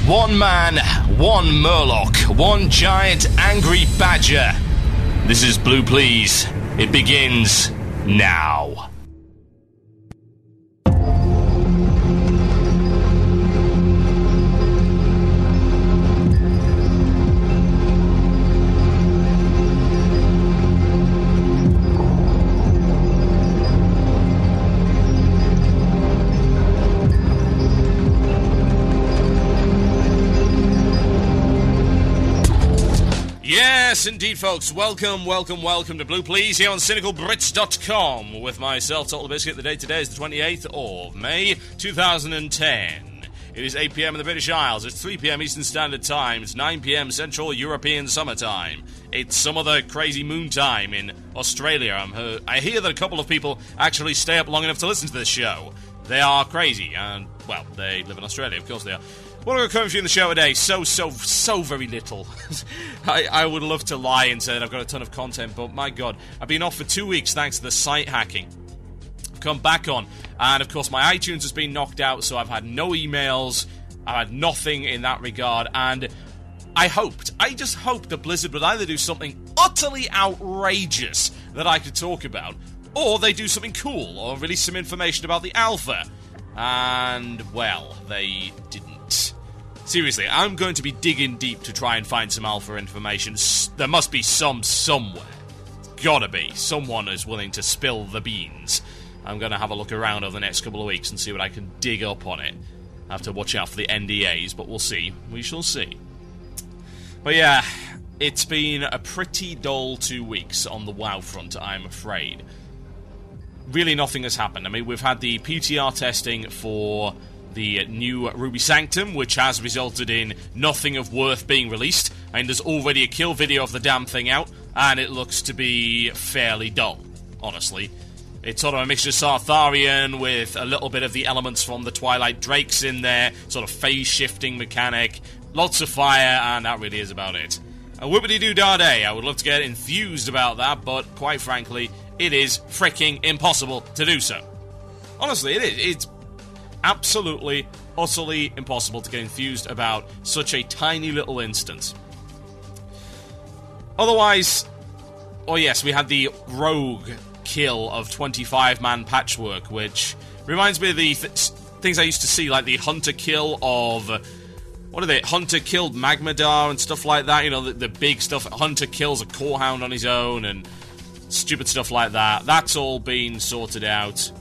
One man, one Murloc, one giant angry badger. This is Blue Please. It begins now. Yes, indeed, folks. Welcome to Blue Please here on CynicalBrits.com with myself, Total Biscuit. The date today is the 28th of May, 2010. It is 8 p.m. in the British Isles. It's 3 p.m. Eastern Standard Time. It's 9 p.m. Central European Summertime. It's some other crazy moon time in Australia. I hear that a couple of people actually stay up long enough to listen to this show. They are crazy, and, well, they live in Australia. Of course they are. What are we covering for you in the show today? So very little. I would love to lie and say that I've got a ton of content, but my god, I've been off for 2 weeks thanks to the site hacking. I've come back on, and of course my iTunes has been knocked out, so I've had no emails, I've had nothing in that regard, and I just hoped that Blizzard would either do something utterly outrageous that I could talk about, or they do something cool, or release some information about the alpha. And, well, they didn't. Seriously, I'm going to be digging deep to try and find some alpha information. There must be some somewhere. Gotta be. Someone is willing to spill the beans. I'm going to have a look around over the next couple of weeks and see what I can dig up on it. I have to watch out for the NDAs, but we'll see. We shall see. But yeah, it's been a pretty dull 2 weeks on the WoW front, I'm afraid. Really nothing has happened. I mean, we've had the PTR testing for the new Ruby Sanctum, which has resulted in nothing of worth being released, and there's already a kill video of the damn thing out, and it looks to be fairly dull, honestly. It's sort of a mixture of Sartharian with a little bit of the elements from the Twilight Drakes in there, sort of phase-shifting mechanic, lots of fire, and that really is about it. A whoopity-doo-dah-day. I would love to get enthused about that, but quite frankly, it is freaking impossible to do so. Honestly, it is. It's absolutely, utterly impossible to get enthused about such a tiny little instance. Otherwise, oh yes, we had the rogue kill of 25-man patchwork, which reminds me of the things I used to see, like the hunter kill of... what are they? Hunter killed Magmadar and stuff like that. You know, the big stuff. Hunter kills a Corehound on his own and stupid stuff like that. That's all been sorted out.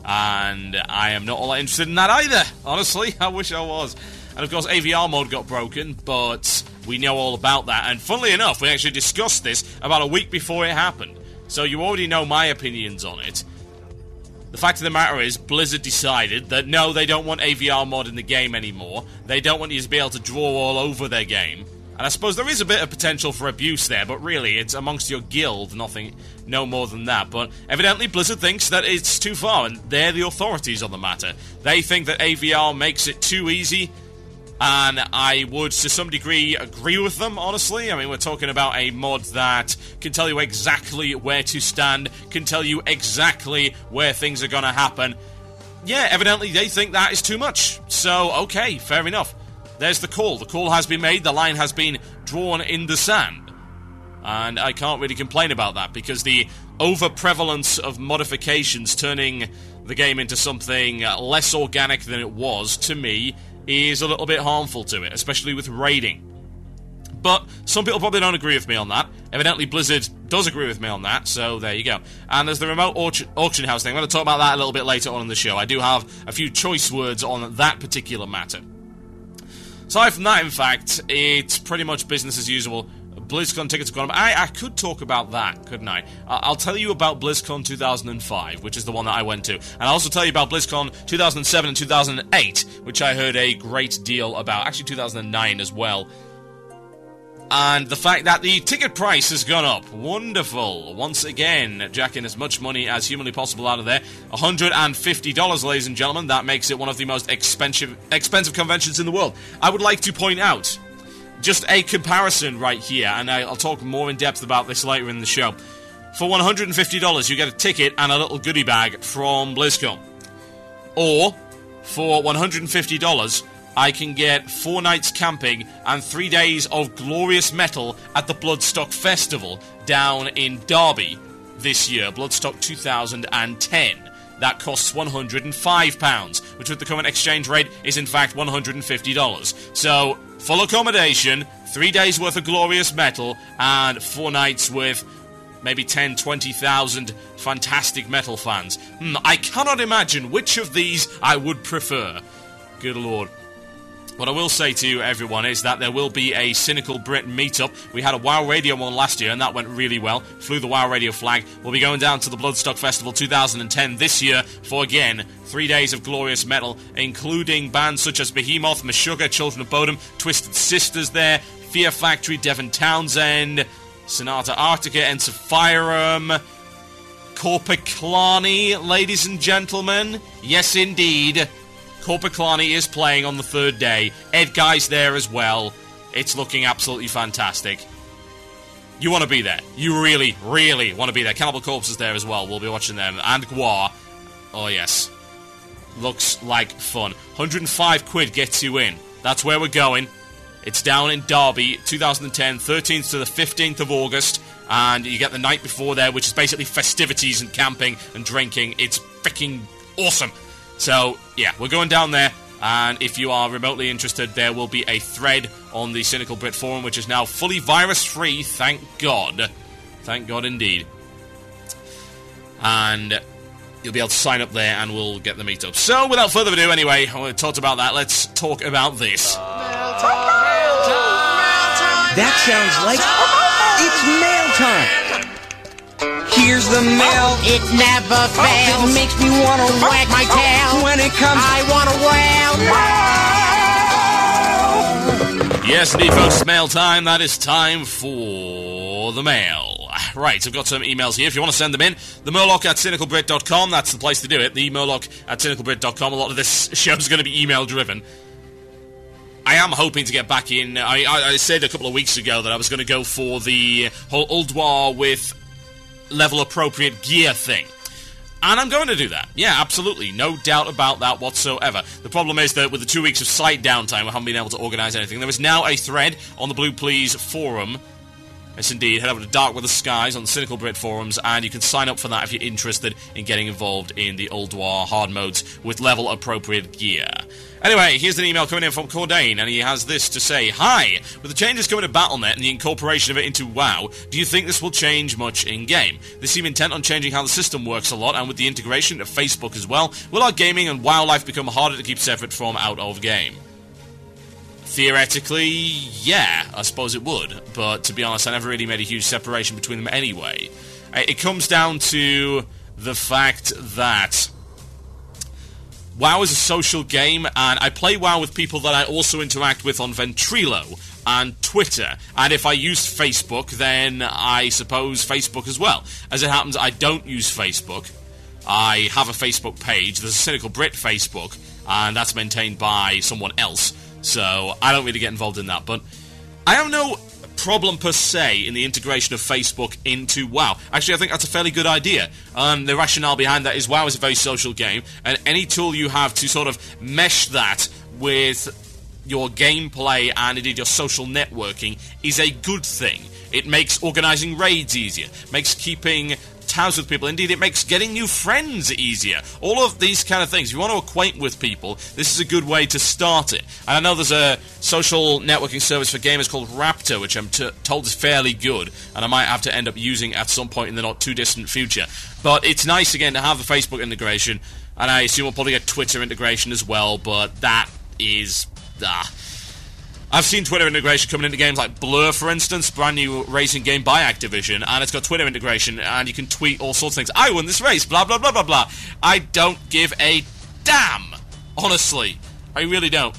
And I am not all that interested in that either. Honestly, I wish I was. And of course, AVR mode got broken, but we know all about that. And funnily enough, we actually discussed this about a week before it happened. So you already know my opinions on it. The fact of the matter is, Blizzard decided that no, they don't want AVR mod in the game anymore. They don't want you to be able to draw all over their game. And I suppose there is a bit of potential for abuse there, but really, it's amongst your guild, no more than that. But evidently, Blizzard thinks that it's too far, and they're the authorities on the matter. They think that AVR makes it too easy, and I would, to some degree, agree with them, honestly. I mean, we're talking about a mod that can tell you exactly where to stand, can tell you exactly where things are going to happen. Yeah, evidently, they think that is too much. So, okay, fair enough. There's the call. The call has been made. The line has been drawn in the sand. And I can't really complain about that, because the over-prevalence of modifications turning the game into something less organic than it was, to me, is a little bit harmful to it, especially with raiding. But some people probably don't agree with me on that. Evidently, Blizzard does agree with me on that, so there you go. And there's the remote auction house thing. I'm going to talk about that a little bit later on in the show. I do have a few choice words on that particular matter. Aside from that, in fact, it's pretty much business as usual. BlizzCon tickets have gone up. I could talk about that, couldn't I? I'll tell you about BlizzCon 2005, which is the one that I went to. And I'll also tell you about BlizzCon 2007 and 2008, which I heard a great deal about. Actually, 2009 as well. And the fact that the ticket price has gone up. Wonderful. Once again, jacking as much money as humanly possible out of there. $150, ladies and gentlemen. That makes it one of the most expensive conventions in the world. I would like to point out just a comparison right here, and I'll talk more in depth about this later in the show. For $150, you get a ticket and a little goodie bag from BlizzCon. Or, for $150, I can get 4 nights camping and 3 days of glorious metal at the Bloodstock Festival down in Derby this year, Bloodstock 2010. That costs £105, which with the current exchange rate is in fact $150. So, full accommodation, 3 days worth of glorious metal, and 4 nights with maybe 10, 20,000 fantastic metal fans. I cannot imagine which of these I would prefer. Good lord. What I will say to everyone is that there will be a Cynical Brit meetup. We had a WoW Radio one last year, and that went really well. Flew the WoW Radio flag. We'll be going down to the Bloodstock Festival 2010 this year for, again, 3 days of glorious metal, including bands such as Behemoth, Meshuggah, Children of Bodom, Twisted Sisters there, Fear Factory, Devon Townsend, Sonata Arctica, Encephalum, Corpiclani, ladies and gentlemen. Yes, indeed. Corpiclani is playing on the 3rd day. Ed Guy's there as well. It's looking absolutely fantastic. You want to be there. You really, really want to be there. Cannibal Corpse is there as well. We'll be watching them. And Gwar. Oh, yes. Looks like fun. 105 quid gets you in. That's where we're going. It's down in Derby, 2010, 13th to the 15th of August. And you get the night before there, which is basically festivities and camping and drinking. It's freaking awesome. So, yeah, we're going down there, and if you are remotely interested, there will be a thread on the Cynical Brit forum, which is now fully virus-free, thank God. Thank God indeed. And you'll be able to sign up there, and we'll get the meetup. So, without further ado, anyway, we talked about that, let's talk about this. Mail time. That sounds like it's mail time. Here's the mail. It never fails. It makes me want to wag my tail. When it comes, I want to wail. Yes, indeed, folks, it's mail time. That is time for the mail. Right, I've got some emails here. If you want to send them in, the Murloc@cynicalbrit.com. That's the place to do it. The Murloc@cynicalbrit.com. A lot of this show is going to be email-driven. I am hoping to get back in. I said a couple of weeks ago that I was going to go for the whole Ulduar with level-appropriate gear thing. And I'm going to do that. Yeah, absolutely. No doubt about that whatsoever. The problem is that with the 2 weeks of site downtime, I haven't been able to organise anything. There is now a thread on the Blue Please forum. Yes, indeed. Head over to Dark Weather Skies on the Cynical Brit forums, and you can sign up for that if you're interested in getting involved in the Ulduar hard modes with level-appropriate gear. Anyway, here's an email coming in from Cordain, and he has this to say. Hi! With the changes coming to Battle.net and the incorporation of it into WoW, do you think this will change much in-game? They seem intent on changing how the system works a lot, and with the integration of Facebook as well, will our gaming and WoW life become harder to keep separate from out of game? Theoretically, yeah, I suppose it would, but to be honest, I never really made a huge separation between them anyway. It comes down to the fact that WoW is a social game, and I play WoW with people that I also interact with on Ventrilo and Twitter, and if I used Facebook, then I suppose Facebook as well. As it happens, I don't use Facebook. I have a Facebook page. There's a Cynical Brit Facebook, and that's maintained by someone else, so I don't really get involved in that, but I have no problem per se in the integration of Facebook into WoW. Actually, I think that's a fairly good idea. The rationale behind that is WoW is a very social game, and any tool you have to sort of mesh that with your gameplay and indeed your social networking is a good thing. It makes organising raids easier, makes keeping tabs with people. Indeed, it makes getting new friends easier. All of these kind of things. If you want to acquaint with people, this is a good way to start it. And I know there's a social networking service for gamers called Raptor, which I'm told is fairly good, and I might have to end up using at some point in the not-too-distant future. But it's nice, again, to have the Facebook integration, and I assume we'll probably get Twitter integration as well, but that is... I've seen Twitter integration coming into games like Blur, for instance, brand new racing game by Activision, and it's got Twitter integration, and you can tweet all sorts of things. I won this race, blah, blah, blah, blah, blah. I don't give a damn, honestly. I really don't.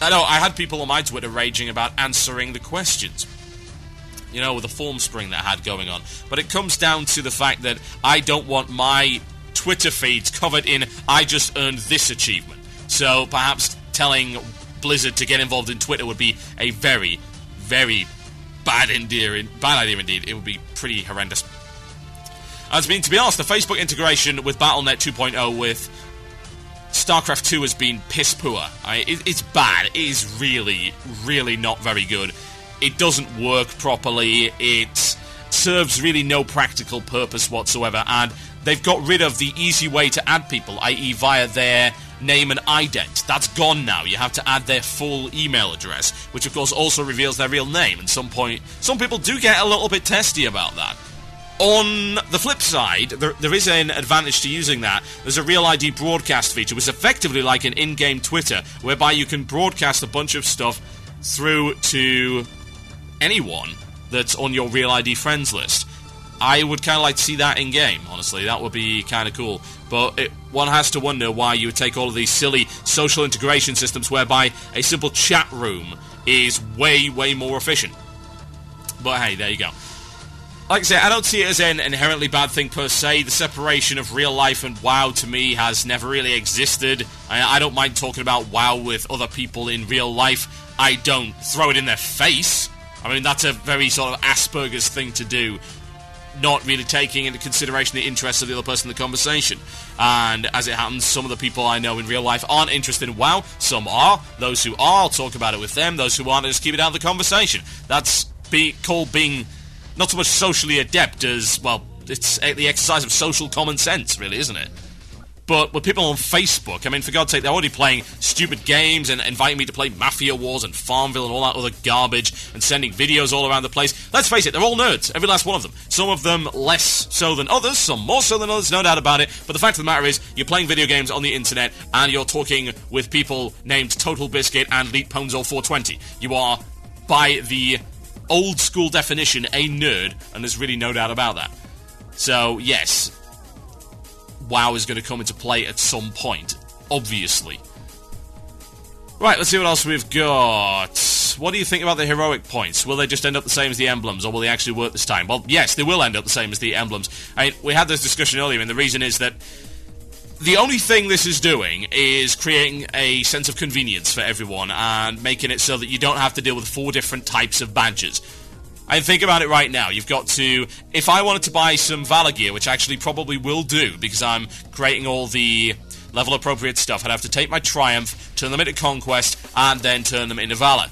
I know, I had people on my Twitter raging about answering the questions, you know, with the form spring that I had going on. But it comes down to the fact that I don't want my Twitter feeds covered in, I just earned this achievement. So perhaps telling Blizzard to get involved in Twitter would be a very, very bad idea indeed. It would be pretty horrendous. To be honest, the Facebook integration with Battle.net 2.0 with StarCraft 2 has been piss poor. It's bad. It is really, really not very good. It doesn't work properly. It serves really no practical purpose whatsoever, and they've got rid of the easy way to add people, i.e. via their name and ident. That's gone now. You have to add their full email address, which of course also reveals their real name. At some point, some people do get a little bit testy about that. On the flip side, there is an advantage to using that. There's a Real ID broadcast feature, which is effectively like an in-game Twitter, whereby you can broadcast a bunch of stuff through to anyone that's on your Real ID friends list. I would kind of like to see that in-game, honestly. That would be kind of cool. But one has to wonder why you would take all of these silly social integration systems whereby a simple chat room is way, way more efficient. But hey, there you go. Like I say, I don't see it as an inherently bad thing per se. The separation of real life and WoW to me has never really existed. I don't mind talking about WoW with other people in real life. I don't throw it in their face. I mean, that's a very sort of Asperger's thing to do. Not really taking into consideration the interests of the other person in the conversation. And as it happens, some of the people I know in real life aren't interested in WoW. Some are. Those who are, I'll talk about it with them. Those who aren't, I'll just keep it out of the conversation. That's called being not so much socially adept as, well, it's the exercise of social common sense, really, isn't it? But with people on Facebook, I mean, for God's sake, they're already playing stupid games and inviting me to play Mafia Wars and Farmville and all that other garbage and sending videos all around the place. Let's face it, they're all nerds, every last one of them. Some of them less so than others, some more so than others, no doubt about it. But the fact of the matter is, you're playing video games on the internet and you're talking with people named Total Biscuit and Leet Ponzo 420. You are, by the old school definition, a nerd, and there's really no doubt about that. So, yes, WoW is going to come into play at some point, obviously. Right, let's see what else we've got. What do you think about the heroic points? Will they just end up the same as the emblems, or will they actually work this time? Well, yes, they will end up the same as the emblems. I mean, we had this discussion earlier, and the reason is that the only thing this is doing is creating a sense of convenience for everyone and making it so that you don't have to deal with 4 different types of badges. And think about it right now. You've got to... If I wanted to buy some Valor gear, which I actually probably will do, because I'm creating all the level-appropriate stuff, I'd have to take my Triumph, turn them into Conquest, and then turn them into Valor.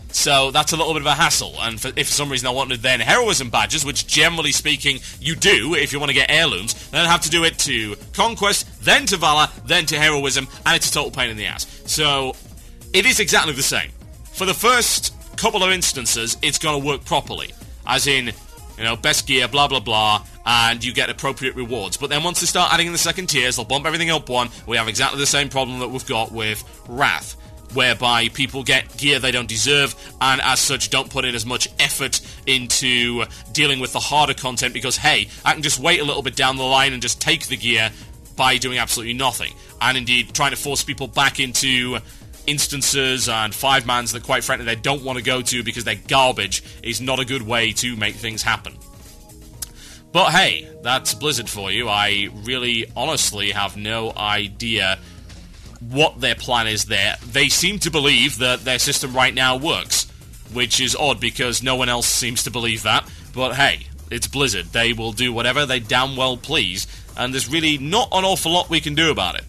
So that's a little bit of a hassle, and if for some reason I wanted then Heroism badges, which generally speaking you do if you want to get heirlooms, then I'd have to do it to Conquest, then to Valor, then to Heroism, and it's a total pain in the ass. So it is exactly the same. For the first couple of instances, it's going to work properly, as in, you know, best gear, blah blah blah, and you get appropriate rewards. But then once they start adding in the second tiers, they'll bump everything up one. We have exactly the same problem that we've got with Wrath, whereby people get gear they don't deserve, and as such don't put in as much effort into dealing with the harder content because, hey, I can just wait a little bit down the line and just take the gear by doing absolutely nothing. And indeed, trying to force people back into instances and 5-mans that quite frankly they don't want to go to because they're garbage is not a good way to make things happen. But hey, that's Blizzard for you. I really honestly have no idea what their plan is there. They seem to believe that their system right now works, which is odd because no one else seems to believe that. But hey, it's Blizzard. They will do whatever they damn well please, and there's really not an awful lot we can do about it.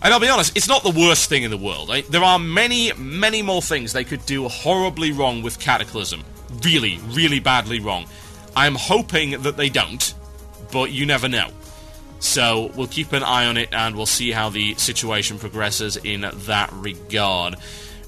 And I'll be honest, it's not the worst thing in the world. There are many, many more things they could do horribly wrong with Cataclysm. Really, really badly wrong. I'm hoping that they don't, but you never know. So we'll keep an eye on it and we'll see how the situation progresses in that regard.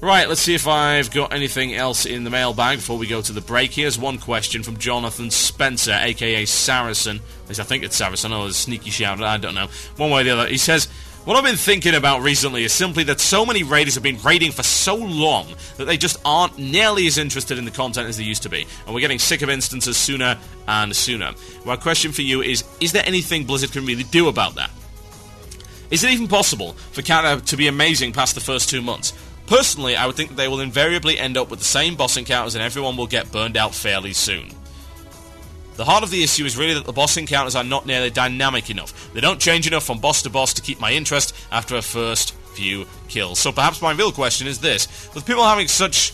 Right, let's see if I've got anything else in the mailbag before we go to the break. Here's one question from Jonathan Spencer, aka Saracen. At least I think it's Saracen. Oh, it's a sneaky shout, I don't know. One way or the other. He says, what I've been thinking about recently is simply that so many raiders have been raiding for so long that they just aren't nearly as interested in the content as they used to be, and we're getting sick of instances sooner and sooner. My question for you is there anything Blizzard can really do about that? Is it even possible for counter to be amazing past the first 2 months? Personally, I would think that they will invariably end up with the same boss encounters and everyone will get burned out fairly soon. The heart of the issue is really that the boss encounters are not nearly dynamic enough. They don't change enough from boss to boss to keep my interest after a first few kills. So perhaps my real question is this. With people having such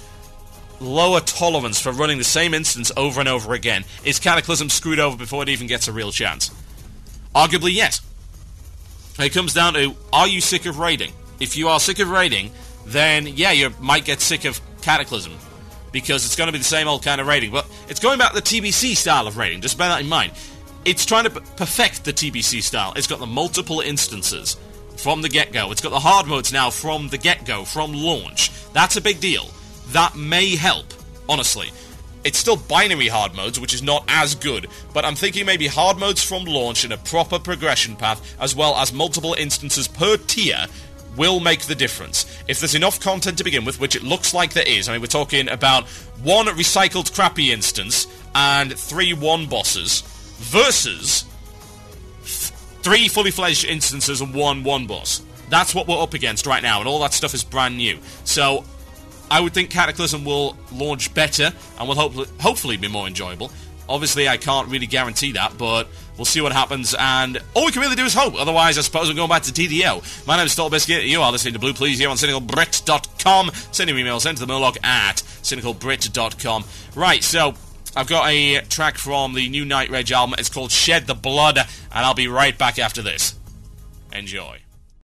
lower tolerance for running the same instance over and over again, is Cataclysm screwed over before it even gets a real chance? Arguably, yes. It comes down to, are you sick of raiding? If you are sick of raiding, then yeah, you might get sick of Cataclysm, because it's going to be the same old kind of raiding. But it's going back to the TBC style of raiding, just bear that in mind. It's trying to perfect the TBC style. It's got the multiple instances from the get-go. It's got the hard modes now from the get-go, from launch. That's a big deal. That may help, honestly. It's still binary hard modes, which is not as good, but I'm thinking maybe hard modes from launch and a proper progression path, as well as multiple instances per tier, will make the difference. If there's enough content to begin with, which it looks like there is, I mean, we're talking about 1 recycled crappy instance and 3 1 bosses, versus 3 fully fledged instances and 1 1 boss. That's what we're up against right now, and all that stuff is brand new. So I would think Cataclysm will launch better and will hopefully be more enjoyable. Obviously, I can't really guarantee that, but we'll see what happens, and all we can really do is hope. Otherwise, I suppose we're going back to TDO. My name is Stallbiscuit. You are listening to Blue Please here on CynicalBrit.com. Send your emails into the Murloc at CynicalBrit.com. Right, so I've got a track from the new Night Rage album. It's called Shed the Blood, and I'll be right back after this. Enjoy.